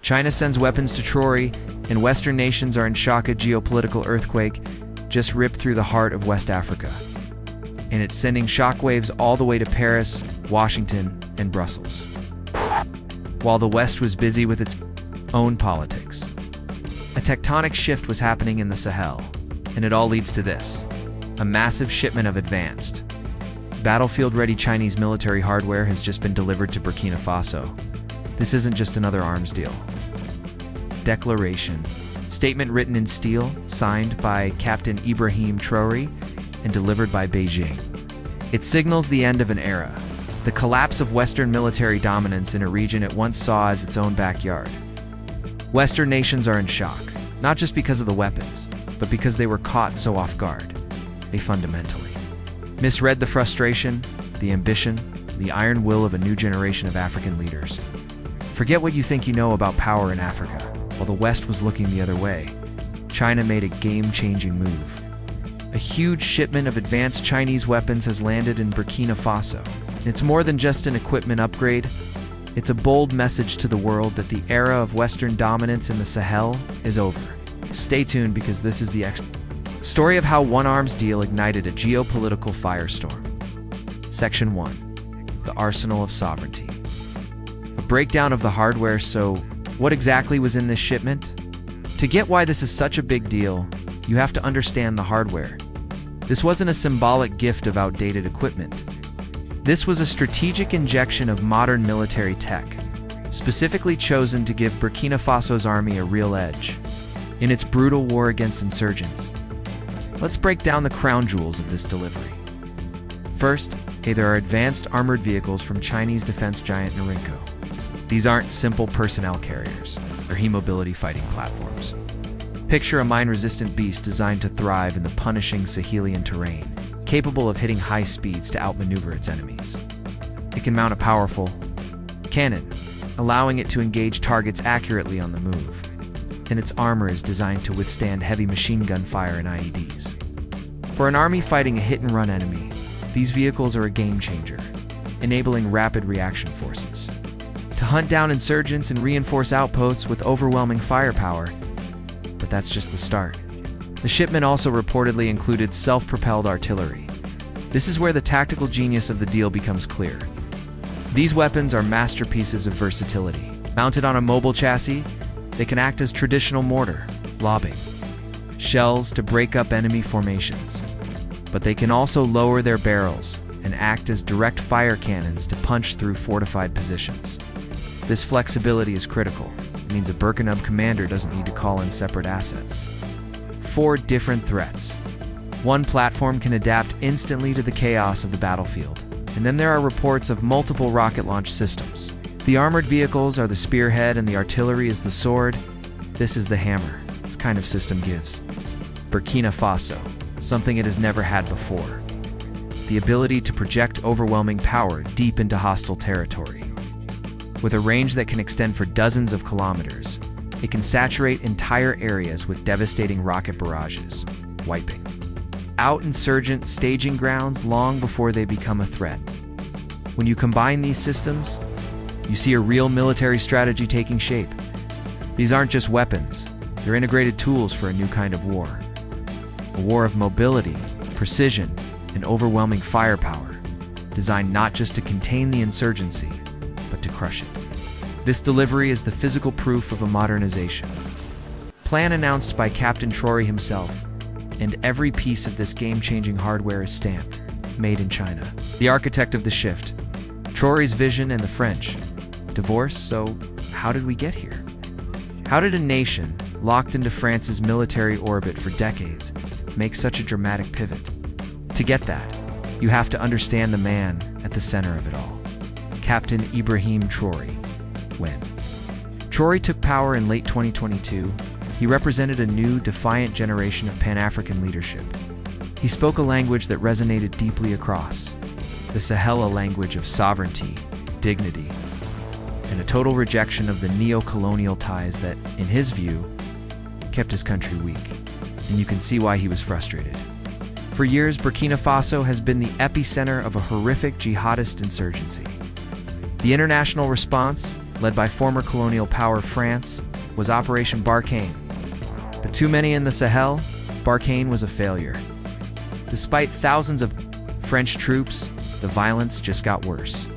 China sends weapons to Traoré, and Western nations are in shock. A geopolitical earthquake just ripped through the heart of West Africa. And it's sending shockwaves all the way to Paris, Washington, and Brussels. While the West was busy with its own politics, a tectonic shift was happening in the Sahel, and it all leads to this: a massive shipment of advanced, battlefield-ready Chinese military hardware has just been delivered to Burkina Faso. This isn't just another arms deal. Declaration. Statement written in steel, signed by Captain Ibrahim Traoré, and delivered by Beijing. It signals the end of an era, the collapse of Western military dominance in a region it once saw as its own backyard. Western nations are in shock, not just because of the weapons, but because they were caught so off guard. They fundamentally misread the frustration, the ambition, the iron will of a new generation of African leaders. Forget what you think you know about power in Africa. While the West was looking the other way, China made a game-changing move. A huge shipment of advanced Chinese weapons has landed in Burkina Faso. It's more than just an equipment upgrade. It's a bold message to the world that the era of Western dominance in the Sahel is over. Stay tuned, because this is the story of how one arms deal ignited a geopolitical firestorm. Section 1. The Arsenal of Sovereignty. A breakdown of the hardware. So, what exactly was in this shipment? To get why this is such a big deal, you have to understand the hardware. This wasn't a symbolic gift of outdated equipment. This was a strategic injection of modern military tech, specifically chosen to give Burkina Faso's army a real edge in its brutal war against insurgents. Let's break down the crown jewels of this delivery. First, there are advanced armored vehicles from Chinese defense giant Norinco. These aren't simple personnel carriers, they're high-mobility fighting platforms. Picture a mine-resistant beast designed to thrive in the punishing Sahelian terrain, capable of hitting high speeds to outmaneuver its enemies. It can mount a powerful cannon, allowing it to engage targets accurately on the move, and its armor is designed to withstand heavy machine gun fire and IEDs. For an army fighting a hit-and-run enemy, these vehicles are a game-changer, enabling rapid reaction forces to hunt down insurgents and reinforce outposts with overwhelming firepower. But that's just the start. The shipment also reportedly included self-propelled artillery. This is where the tactical genius of the deal becomes clear. These weapons are masterpieces of versatility. Mounted on a mobile chassis, they can act as traditional mortar, lobbing shells to break up enemy formations. But they can also lower their barrels and act as direct fire cannons to punch through fortified positions. This flexibility is critical. It means a Burkina commander doesn't need to call in separate assets. 4 different threats. One platform can adapt instantly to the chaos of the battlefield. And then there are reports of multiple rocket launch systems. The armored vehicles are the spearhead and the artillery is the sword. This is the hammer. This kind of system gives Burkina Faso something it has never had before: the ability to project overwhelming power deep into hostile territory. With a range that can extend for dozens of kilometers, it can saturate entire areas with devastating rocket barrages, wiping out insurgent staging grounds long before they become a threat. When you combine these systems, you see a real military strategy taking shape. These aren't just weapons, they're integrated tools for a new kind of war. A war of mobility, precision, and overwhelming firepower, designed not just to contain the insurgency, but to crush it. This delivery is the physical proof of a modernization plan announced by Captain Traoré himself, and every piece of this game-changing hardware is stamped, made in China. The architect of the shift, Traoré's vision and the French divorce. So how did we get here? How did a nation locked into France's military orbit for decades make such a dramatic pivot? To get that, you have to understand the man at the center of it all: Captain Ibrahim Traoré. When Traoré took power in late 2022, he represented a new, defiant generation of Pan-African leadership. He spoke a language that resonated deeply across the Sahel, a language of sovereignty, dignity, and a total rejection of the neo-colonial ties that, in his view, kept his country weak. And you can see why he was frustrated. For years, Burkina Faso has been the epicenter of a horrific jihadist insurgency. The international response, led by former colonial power France, was Operation Barkhane. But too many in the Sahel, Barkhane was a failure. Despite thousands of French troops, the violence just got worse.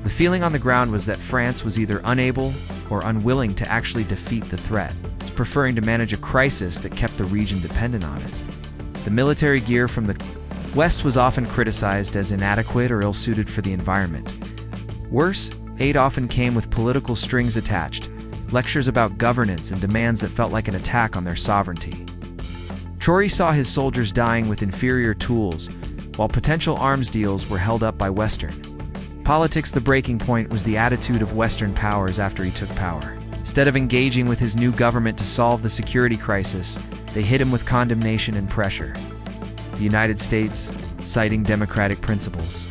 The feeling on the ground was that France was either unable or unwilling to actually defeat the threat, preferring to manage a crisis that kept the region dependent on it. The military gear from the West was often criticized as inadequate or ill-suited for the environment. Worse, aid often came with political strings attached, lectures about governance and demands that felt like an attack on their sovereignty. Traoré saw his soldiers dying with inferior tools, while potential arms deals were held up by Western. Politics. The breaking point was the attitude of Western powers after he took power. Instead of engaging with his new government to solve the security crisis, they hit him with condemnation and pressure. The United States, citing democratic principles,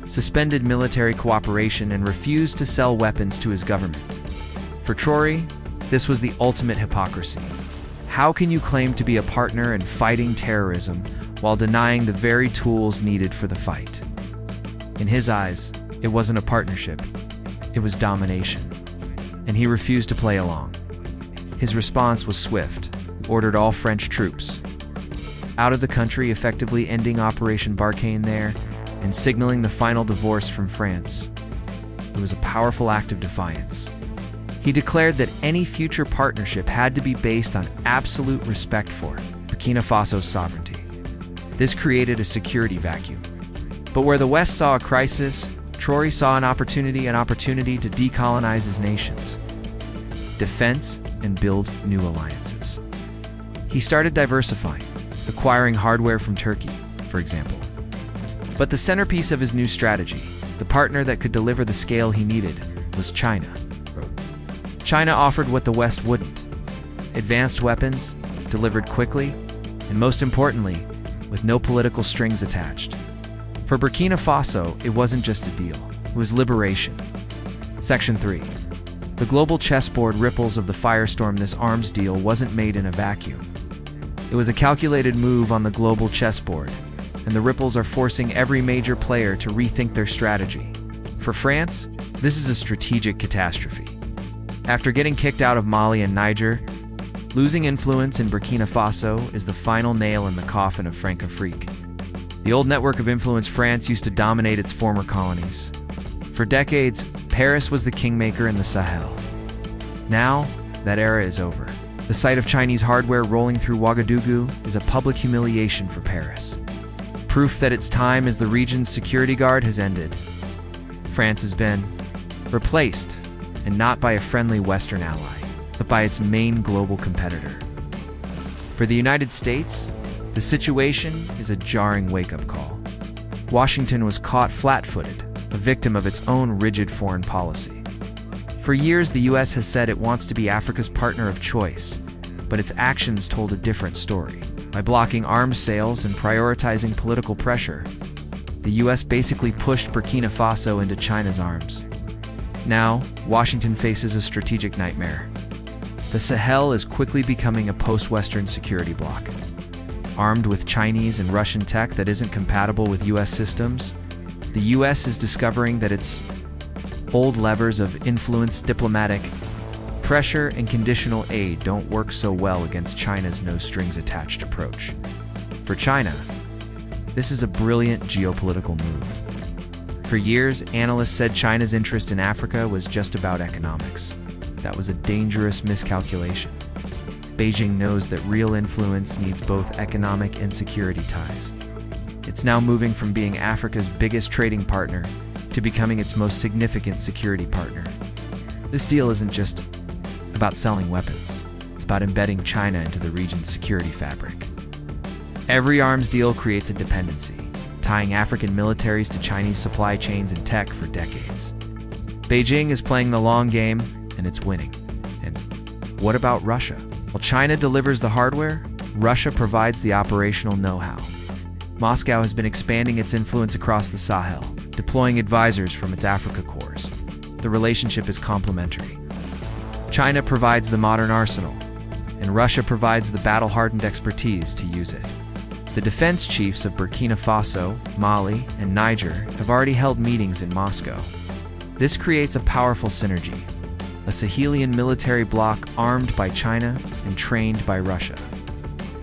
suspended military cooperation and refused to sell weapons to his government. For Traoré, this was the ultimate hypocrisy. How can you claim to be a partner in fighting terrorism while denying the very tools needed for the fight? In his eyes, it wasn't a partnership, it was domination. And he refused to play along. His response was swift. He ordered all French troops out of the country, effectively ending Operation Barkhane there and signaling the final divorce from France. It was a powerful act of defiance. He declared that any future partnership had to be based on absolute respect for Burkina Faso's sovereignty. This created a security vacuum. But where the West saw a crisis, Traoré saw an opportunity to decolonize his nations, defense, and build new alliances. He started diversifying, acquiring hardware from Turkey, for example. But the centerpiece of his new strategy, the partner that could deliver the scale he needed, was China. China offered what the West wouldn't: advanced weapons, delivered quickly, and most importantly, with no political strings attached. For Burkina Faso, it wasn't just a deal, it was liberation. Section 3. The global chessboard ripples of the firestorm. This arms deal wasn't made in a vacuum. It was a calculated move on the global chessboard, and the ripples are forcing every major player to rethink their strategy. For France, this is a strategic catastrophe. After getting kicked out of Mali and Niger, losing influence in Burkina Faso is the final nail in the coffin of Francafrique. The old network of influence France used to dominate its former colonies. For decades, Paris was the kingmaker in the Sahel. Now, that era is over. The sight of Chinese hardware rolling through Ouagadougou is a public humiliation for Paris. Proof that its time as the region's security guard has ended. France has been replaced, and not by a friendly Western ally, but by its main global competitor. For the United States, the situation is a jarring wake-up call. Washington was caught flat-footed, a victim of its own rigid foreign policy. For years, the U.S. has said it wants to be Africa's partner of choice, but its actions told a different story. By blocking arms sales and prioritizing political pressure, the U.S. basically pushed Burkina Faso into China's arms. Now, Washington faces a strategic nightmare. The Sahel is quickly becoming a post-Western security bloc. Armed with Chinese and Russian tech that isn't compatible with U.S. systems, the U.S. is discovering that its old levers of influence, diplomatic pressure, and conditional aid don't work so well against China's no-strings-attached approach. For China, this is a brilliant geopolitical move. For years, analysts said China's interest in Africa was just about economics. That was a dangerous miscalculation. Beijing knows that real influence needs both economic and security ties. It's now moving from being Africa's biggest trading partner to becoming its most significant security partner. This deal isn't just about selling weapons. It's about embedding China into the region's security fabric. Every arms deal creates a dependency, tying African militaries to Chinese supply chains and tech for decades. Beijing is playing the long game, and it's winning. And what about Russia? While China delivers the hardware, Russia provides the operational know-how. Moscow has been expanding its influence across the Sahel, deploying advisors from its Africa cores. The relationship is complementary. China provides the modern arsenal, and Russia provides the battle-hardened expertise to use it. The defense chiefs of Burkina Faso, Mali, and Niger have already held meetings in Moscow. This creates a powerful synergy, a Sahelian military bloc armed by China and trained by Russia,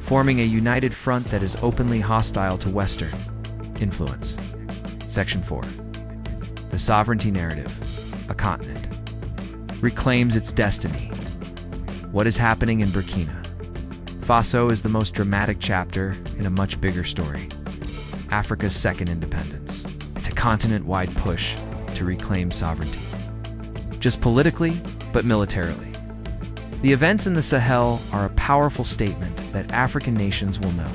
forming a united front that is openly hostile to Western influence. Section 4. The sovereignty narrative. A continent reclaims its destiny. What is happening in Burkina Faso is the most dramatic chapter in a much bigger story. Africa's second independence. It's a continent-wide push to reclaim sovereignty. Just politically, but militarily. The events in the Sahel are a powerful statement that African nations will no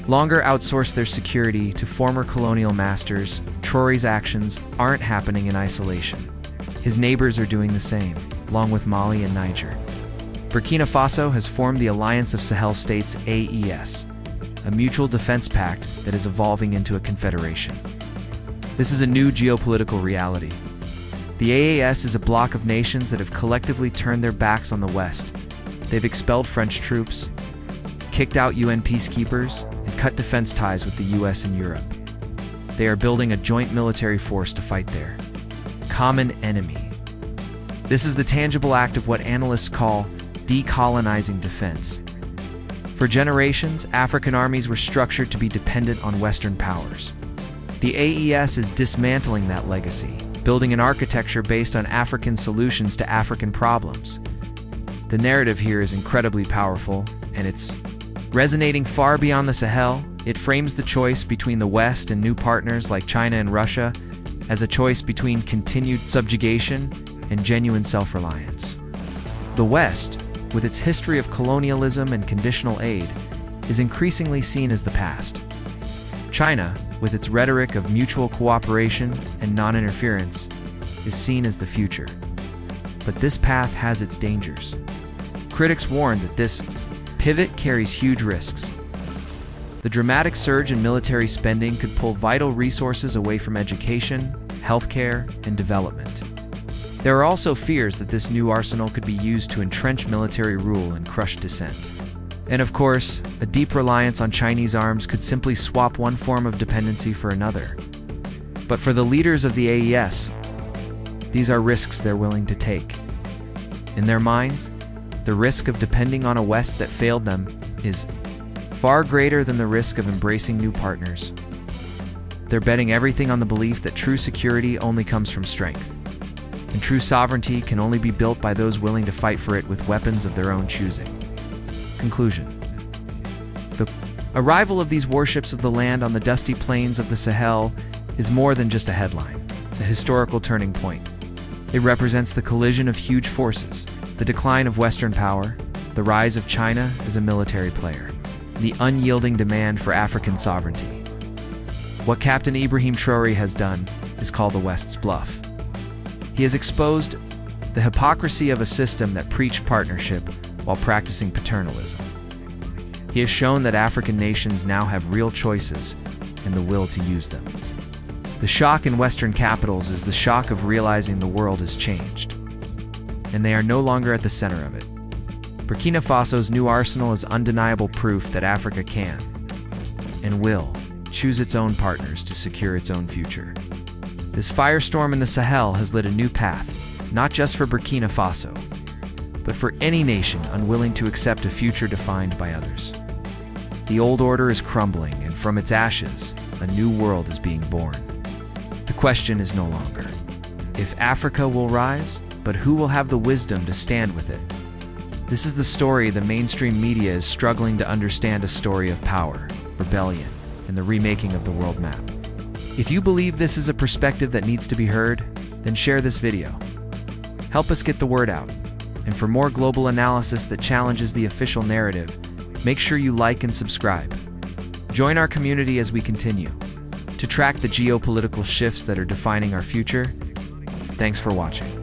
longer outsource their security to former colonial masters. Traoré's actions aren't happening in isolation. His neighbors are doing the same, along with Mali and Niger. Burkina Faso has formed the Alliance of Sahel States (AES), a mutual defense pact that is evolving into a confederation. This is a new geopolitical reality. The AES is a bloc of nations that have collectively turned their backs on the West. They've expelled French troops, kicked out UN peacekeepers, and cut defense ties with the US and Europe. They are building a joint military force to fight their common enemy. This is the tangible act of what analysts call decolonizing defense. For generations, African armies were structured to be dependent on Western powers. The AES is dismantling that legacy, building an architecture based on African solutions to African problems. The narrative here is incredibly powerful, and it's resonating far beyond the Sahel. It frames the choice between the West and new partners like China and Russia as a choice between continued subjugation and genuine self-reliance. The West, with its history of colonialism and conditional aid, is increasingly seen as the past. China, with its rhetoric of mutual cooperation and non-interference, is seen as the future. But this path has its dangers. Critics warn that this pivot carries huge risks. The dramatic surge in military spending could pull vital resources away from education, healthcare, and development. There are also fears that this new arsenal could be used to entrench military rule and crush dissent. And of course, a deep reliance on Chinese arms could simply swap one form of dependency for another. But for the leaders of the AES, these are risks they're willing to take. In their minds, the risk of depending on a West that failed them is far greater than the risk of embracing new partners. They're betting everything on the belief that true security only comes from strength, and true sovereignty can only be built by those willing to fight for it with weapons of their own choosing. Conclusion. The arrival of these warships of the land on the dusty plains of the Sahel is more than just a headline. It's a historical turning point. It represents the collision of huge forces, the decline of Western power, the rise of China as a military player, the unyielding demand for African sovereignty. What Captain Ibrahim Traoré has done is called the West's bluff. He has exposed the hypocrisy of a system that preached partnership while practicing paternalism. He has shown that African nations now have real choices and the will to use them. The shock in Western capitals is the shock of realizing the world has changed, and they are no longer at the center of it. Burkina Faso's new arsenal is undeniable proof that Africa can, and will, choose its own partners to secure its own future. This firestorm in the Sahel has lit a new path, not just for Burkina Faso, but for any nation unwilling to accept a future defined by others. The old order is crumbling, and from its ashes, a new world is being born. The question is no longer if Africa will rise, but who will have the wisdom to stand with it. This is the story the mainstream media is struggling to understand, a story of power, rebellion, and the remaking of the world map. If you believe this is a perspective that needs to be heard, then share this video. Help us get the word out. And for more global analysis that challenges the official narrative, make sure you like and subscribe. Join our community as we continue to track the geopolitical shifts that are defining our future. Thanks for watching.